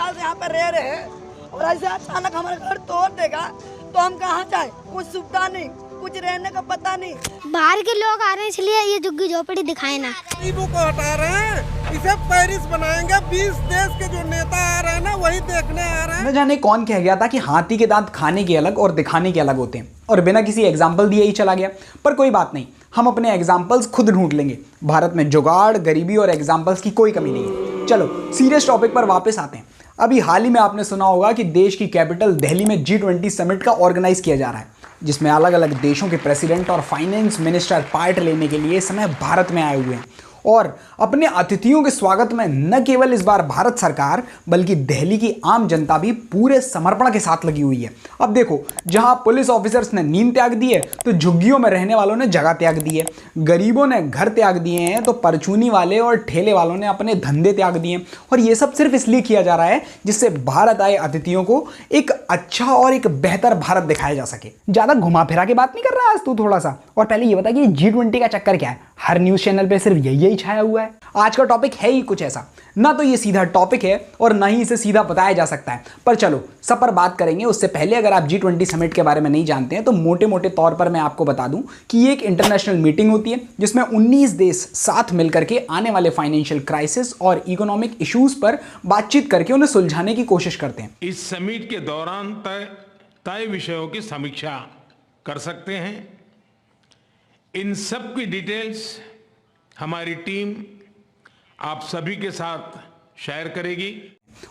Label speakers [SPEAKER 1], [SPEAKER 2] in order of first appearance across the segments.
[SPEAKER 1] साल से यहाँ पर रह रहे हैं और ऐसे अचानक हमारे घर तोड़ देगा तो हम कहाँ जाए? कुछ सुविधा नहीं, कुछ रहने का पता नहीं।
[SPEAKER 2] बाहर के लोग आ रहे हैं इसलिए ये झुग्गी झोपड़ी दिखाए ना।
[SPEAKER 3] गरीबों को हटा रहे हैं, इसे पेरिस बनाएंगे। 20 देश के जो नेता आ रहे हैं ना वही देखने आ रहे हैं।
[SPEAKER 4] न जाने कौन कह गया था कि हाथी के दांत खाने के अलग और दिखाने के अलग होते हैं, और बिना किसी एग्जाम्पल दिए ही चला गया। पर कोई बात नहीं, हम अपने एग्जाम्पल्स खुद ढूंढ लेंगे। भारत में जुगाड़, गरीबी और एग्जाम्पल्स की कोई कमी नहीं है। चलो सीरियस टॉपिक पर वापस आते हैं। अभी हाल ही में आपने सुना होगा कि देश की कैपिटल दिल्ली में G20 समिट का ऑर्गेनाइज किया जा रहा है, जिसमें अलग अलग देशों के प्रेसिडेंट और फाइनेंस मिनिस्टर पार्ट लेने के लिए इस समय भारत में आए हुए हैं। और अपने अतिथियों के स्वागत में न केवल इस बार भारत सरकार बल्कि दिल्ली की आम जनता भी पूरे समर्पण के साथ लगी हुई है। अब देखो, जहां पुलिस ऑफिसर्स ने नींद त्याग दी है तो झुग्गियों में रहने वालों ने जगह त्याग दी है, गरीबों ने घर त्याग दिए हैं तो परचूनी वाले और ठेले वालों ने अपने धंधे त्याग दिए। और ये सब सिर्फ इसलिए किया जा रहा है जिससे भारत आए अतिथियों को एक अच्छा और एक बेहतर भारत दिखाया जा सके। ज्यादा घुमा फिरा के बात नहीं कर रहा आज तू थोड़ा सा। और पहले ये बता कि G20 का चक्कर क्या है? हर न्यूज चैनल पे सिर्फ यही छाया हुआ है। आज का टॉपिक है ही कुछ ऐसा, ना तो ये सीधा टॉपिक है और ना ही इसे सीधा बताया जा सकता है। पर चलो सब पर बात करेंगे। उससे पहले अगर आप G20 समिट के बारे में नहीं जानते हैं तो मोटे मोटे तौर पर मैं आपको बता दूं कि ये एक इंटरनेशनल मीटिंग होती है जिसमें 19 देश साथ मिलकर के आने वाले फाइनेंशियल क्राइसिस और इकोनॉमिक इश्यूज पर बातचीत करके उन्हें सुलझाने की कोशिश करते हैं।
[SPEAKER 5] इस समिट के दौरान तय विषयों की समीक्षा कर सकते हैं। इन सब की डिटेल्स हमारी टीम आप सभी के साथ शेयर करेगी।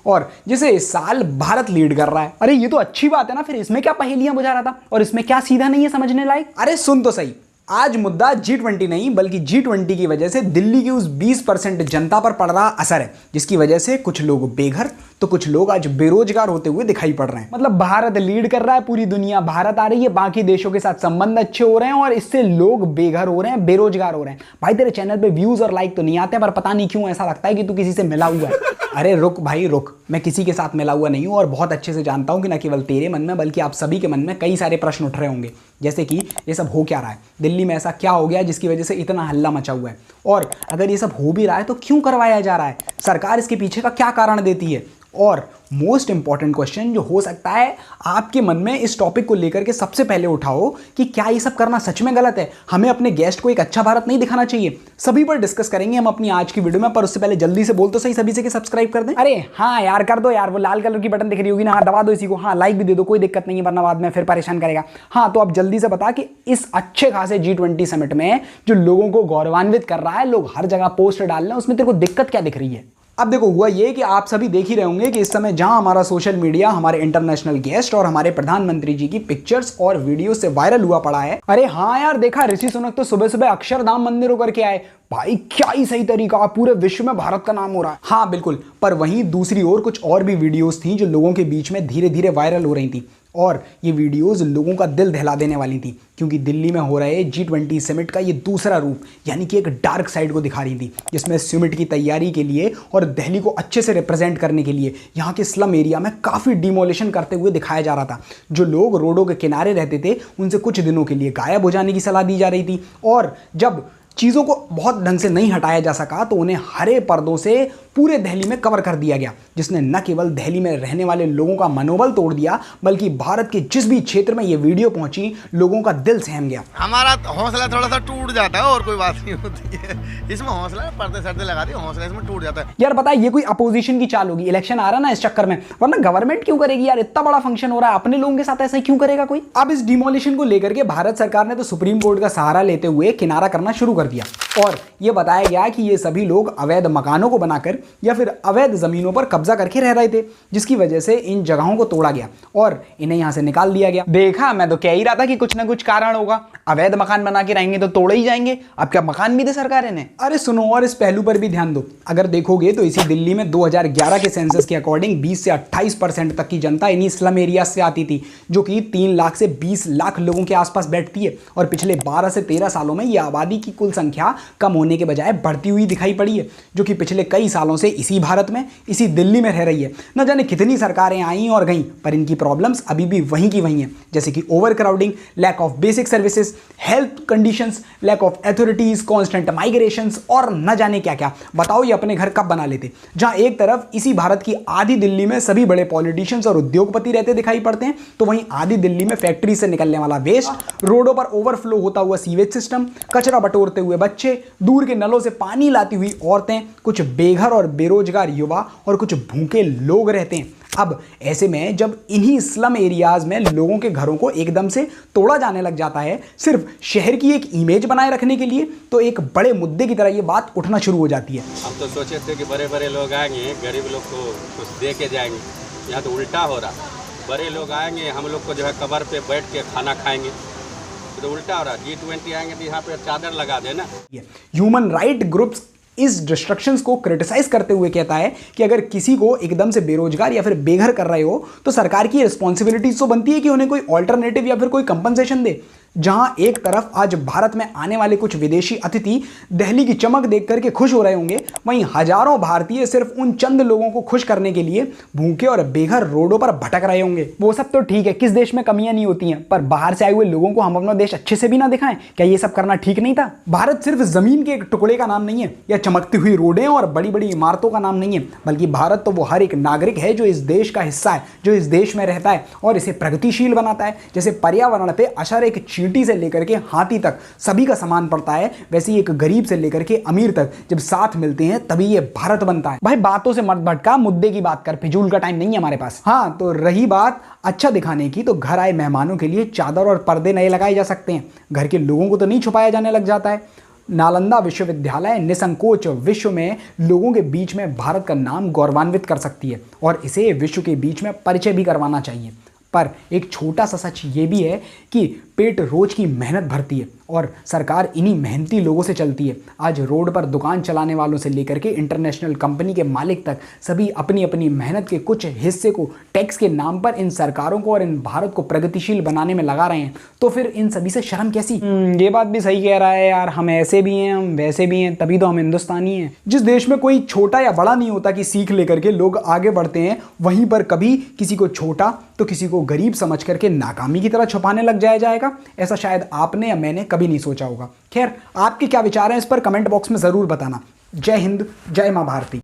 [SPEAKER 4] और जिसे इस साल भारत लीड कर रहा है। अरे ये तो अच्छी बात है ना, फिर इसमें क्या पहेलियां बुझा रहा था और इसमें क्या सीधा नहीं है समझने लायक? अरे सुन तो सही, आज मुद्दा G20 नहीं बल्कि G20 की वजह से दिल्ली की उस 20% जनता पर पड़ रहा असर है, जिसकी वजह से कुछ लोग बेघर तो कुछ लोग आज बेरोजगार होते हुए दिखाई पड़ रहे हैं। मतलब भारत लीड कर रहा है, पूरी दुनिया भारत आ रही है, बाकी देशों के साथ संबंध अच्छे हो रहे हैं और इससे लोग बेघर हो रहे हैं, बेरोजगार हो रहे हैं। भाई तेरे चैनल पे व्यूज और लाइक तो नहीं आते, पर पता नहीं क्यों ऐसा लगता है कि तू किसी से मिला हुआ है। अरे रुक भाई रुक, मैं किसी के साथ मिला हुआ नहीं हूं और बहुत अच्छे से जानता हूं कि न केवल तेरे मन में बल्कि आप सभी के मन में कई सारे प्रश्न उठ रहे होंगे, जैसे कि ये सब हो क्या रहा है, दिल्ली में ऐसा क्या हो गया जिसकी वजह से इतना हल्ला मचा हुआ है, और अगर ये सब हो भी रहा है तो क्यों करवाया जा रहा है, सरकार इसके पीछे का क्या कारण देती है। और मोस्ट इंपॉर्टेंट क्वेश्चन जो हो सकता है आपके मन में इस टॉपिक को लेकर के सबसे पहले उठाओ कि क्या ये सब करना सच में गलत है, हमें अपने गेस्ट को एक अच्छा भारत नहीं दिखाना चाहिए। सभी पर डिस्कस करेंगे हम अपनी आज की वीडियो में, पर उससे पहले जल्दी से बोल तो सही सभी से कि सब्सक्राइब कर दें। अरे हाँ यार कर दो यार, वो लाल कलर की बटन दिख रही होगी ना, हाँ दबा दो इसी को, हाँ लाइक भी दे दो, कोई दिक्कत नहीं है वरना बाद में फिर परेशान करेगा। हाँ तो अब जल्दी से बता कि इस अच्छे खासे G20 समिट में जो लोगों को गौरवान्वित कर रहा है, लोग हर जगह पोस्ट डाल रहे हैं, उसमें तेरे को दिक्कत क्या दिख रही है? अब देखो हुआ ये कि आप सभी देख ही रहे होंगे कि इस समय जहां हमारा सोशल मीडिया हमारे इंटरनेशनल गेस्ट और हमारे प्रधानमंत्री जी की पिक्चर्स और वीडियो से वायरल हुआ पड़ा है। अरे हाँ यार देखा, ऋषि सुनक तो सुबह सुबह अक्षरधाम मंदिर होकर के आए। भाई क्या ही सही तरीका, पूरे विश्व में भारत का नाम हो रहा है। हाँ बिल्कुल, पर वहीं दूसरी ओर कुछ और भी वीडियोस थी जो लोगों के बीच में धीरे धीरे वायरल हो रही थी, और ये वीडियोस लोगों का दिल दहला देने वाली थी, क्योंकि दिल्ली में हो रहे G20 समिट का ये दूसरा रूप यानी कि एक डार्क साइड को दिखा रही थी, जिसमें समिट की तैयारी के लिए और दिल्ली को अच्छे से रिप्रेजेंट करने के लिए यहाँ के स्लम एरिया में काफ़ी डिमोलिशन करते हुए दिखाया जा रहा था। जो लोग रोडों के किनारे रहते थे उनसे कुछ दिनों के लिए गायब हो जाने की सलाह दी जा रही थी, और जब चीज़ों को बहुत ढंग से नहीं हटाया जा सका तो उन्हें हरे पर्दों से पूरे दिल्ली में कवर कर दिया गया, जिसने न केवल दिल्ली में रहने वाले लोगों का मनोबल तोड़ दिया बल्कि भारत के जिस भी क्षेत्र में ये वीडियो पहुंची लोगों का दिल सहम गया।
[SPEAKER 3] हमारा हौसला थोड़ा सा टूट जाता है और कोई बात नहीं होती है इसमें। हौसला पर्दे सर्दे लगा दिए, हौसला इसमें टूट जाता है।
[SPEAKER 4] यार बताए ये कोई अपोजिशन की चाल होगी, इलेक्शन आ रहा ना इस चक्कर में, वरना गवर्नमेंट क्यों करेगी यार, इतना बड़ा फंक्शन हो रहा है अपने लोगों के साथ ऐसा क्यों करेगा कोई। अब इस डिमोलिशन को लेकर के भारत सरकार ने तो सुप्रीम कोर्ट का सहारा लेते हुए किनारा करना शुरू कर दिया, और यह बताया गया कि ये सभी लोग अवैध मकानों को बनाकर या फिर अवैध जमीनों पर कब्जा करके रह रहे थे, जिसकी वजह से इन जगहों को तोड़ा गया और इन्हें यहां से निकाल दिया गया। देखा, मैं तो कह ही रहा था कि कुछ ना कुछ कारण होगा, अवैध मकान बना के रहेंगे तो तोड़े ही जाएंगे। अब क्या मकान भी दे सरकार ने? अरे सुनो, और इस पहलू पर भी ध्यान दो। अगर देखोगे तो इसी दिल्ली में 2011 के सेंसस के अकॉर्डिंग 20 से 28% तक की जनता इन्हीं स्लम एरिया से आती थी, जो कि 3 लाख से 20 लाख लोगों के आसपास बैठती है, और पिछले 12 से 13 सालों में यह आबादी की कुल संख्या कम होने के बजाय बढ़ती हुई दिखाई पड़ी है, जो कि पिछले कई सालों से इसी भारत में, इसी दिल्ली में रह रही है। न जाने कितनी सरकारें आईं और गईं, पर इनकी प्रॉब्लम्स अभी भी वहीं की वहीं हैं, जैसे कि over crowding, lack of basic services, health conditions, lack of authorities, constant migrations और न जाने क्या क्या। बताओ ये अपने घर कब बना लेते। जहां एक तरफ इसी भारत की आधी दिल्ली में सभी बड़े पॉलिटिशियंस और उद्योगपति रहते दिखाई पड़ते हैं, तो वहीं आधी दिल्ली में फैक्ट्री से निकलने वाला वेस्ट, रोडों पर ओवरफ्लो होता हुआ सीवेज सिस्टम, कचरा बटोरते हुए बच्चे, दूर के नलों से पानी लाती हुई औरतें, कुछ बेघर और बेरोजगार युवा और कुछ भूखे लोग रहते हैं। अब ऐसे में जब इन्हीं स्लम एरियाज में लोगों के घरों को एकदम से तोड़ा जाने लग जाता है सिर्फ शहर की एक इमेज बनाए रखने के लिए, तो एक बड़े मुद्दे की तरह ये बात उठना शुरू हो जाती है।
[SPEAKER 6] हम तो सोचे थे कि बड़े बड़े लोग आएंगे, गरीब लोग को कुछ दे के जाएंगे, यहाँ तो उल्टा हो रहा। बड़े लोग आएंगे, हम लोग को जो है कबर पे बैठ के खाना खाएंगे, तो उल्टा हो रहा। G20 आएंगे तो यहाँ पे चादर लगा देना।
[SPEAKER 4] ह्यूमन राइट ग्रुप्स इस डिस्ट्रक्शंस को क्रिटिसाइज करते हुए कहता है कि अगर किसी को एकदम से बेरोजगार या फिर बेघर कर रहे हो तो सरकार की रिस्पॉन्सिबिलिटीज तो बनती है कि उन्हें कोई ऑल्टरनेटिव या फिर कोई कंपनसेशन दे। जहां एक तरफ आज भारत में आने वाले कुछ विदेशी अतिथि दिल्ली की चमक देख करके खुश हो रहे होंगे, वहीं हजारों भारतीय सिर्फ उन चंद लोगों को खुश करने के लिए भूखे और बेघर रोडों पर भटक रहे होंगे। वो सब तो ठीक है, किस देश में कमियां नहीं होती हैं, पर बाहर से आए हुए लोगों को हम अपना देश अच्छे से भी ना दिखाएं, क्या ये सब करना ठीक नहीं था? भारत सिर्फ जमीन के एक टुकड़े का नाम नहीं है या चमकती हुई रोडें और बड़ी बड़ी इमारतों का नाम नहीं है, बल्कि भारत तो वो हर एक नागरिक है जो इस देश का हिस्सा है, जो इस देश में रहता है और इसे प्रगतिशील बनाता है। जैसे पर्यावरण पे अशर एक चींटी से लेकर के हाथी तक सभी का सामान पड़ता है, वैसे ही एक गरीब से लेकर के अमीर तक जब साथ मिलते हैं तभी ये भारत बनता है। भाई बातों से मत भटका, मुद्दे की बात कर, फिजूल का टाइम नहीं है हमारे पास। हाँ, तो रही बात अच्छा दिखाने की, तो घर आए मेहमानों के लिए चादर और पर्दे नए लगाए जा सकते हैं, घर के लोगों को तो नहीं छुपाया जाने लग जाता है। नालंदा विश्वविद्यालय निसंकोच विश्व में लोगों के बीच में भारत का नाम गौरवान्वित कर सकती है और इसे विश्व के बीच में परिचय भी करवाना चाहिए। पर एक छोटा सा सच ये भी है कि पेट रोज की मेहनत भरती है और सरकार इन्हीं मेहनती लोगों से चलती है। आज रोड पर दुकान चलाने वालों से लेकर के इंटरनेशनल कंपनी के मालिक तक सभी अपनी अपनी मेहनत के कुछ हिस्से को टैक्स के नाम पर इन सरकारों को और इन भारत को प्रगतिशील बनाने में लगा रहे हैं, तो फिर इन सभी से शर्म कैसी? ये बात भी सही कह रहा है यार, हम ऐसे भी हैं, हम वैसे भी हैं, तभी तो हम हिंदुस्तानी हैं। जिस देश में कोई छोटा या बड़ा नहीं होता कि सीख लेकर के लोग आगे बढ़ते हैं, वहीं पर कभी किसी को छोटा तो किसी को गरीब समझ करके नाकामी की तरह छुपाने लग जाएगा। ऐसा शायद आपने या मैंने कभी नहीं सोचा होगा। खैर, आपके क्या विचार हैं इस पर कमेंट बॉक्स में जरूर बताना। जय हिंद, जय मां भारती।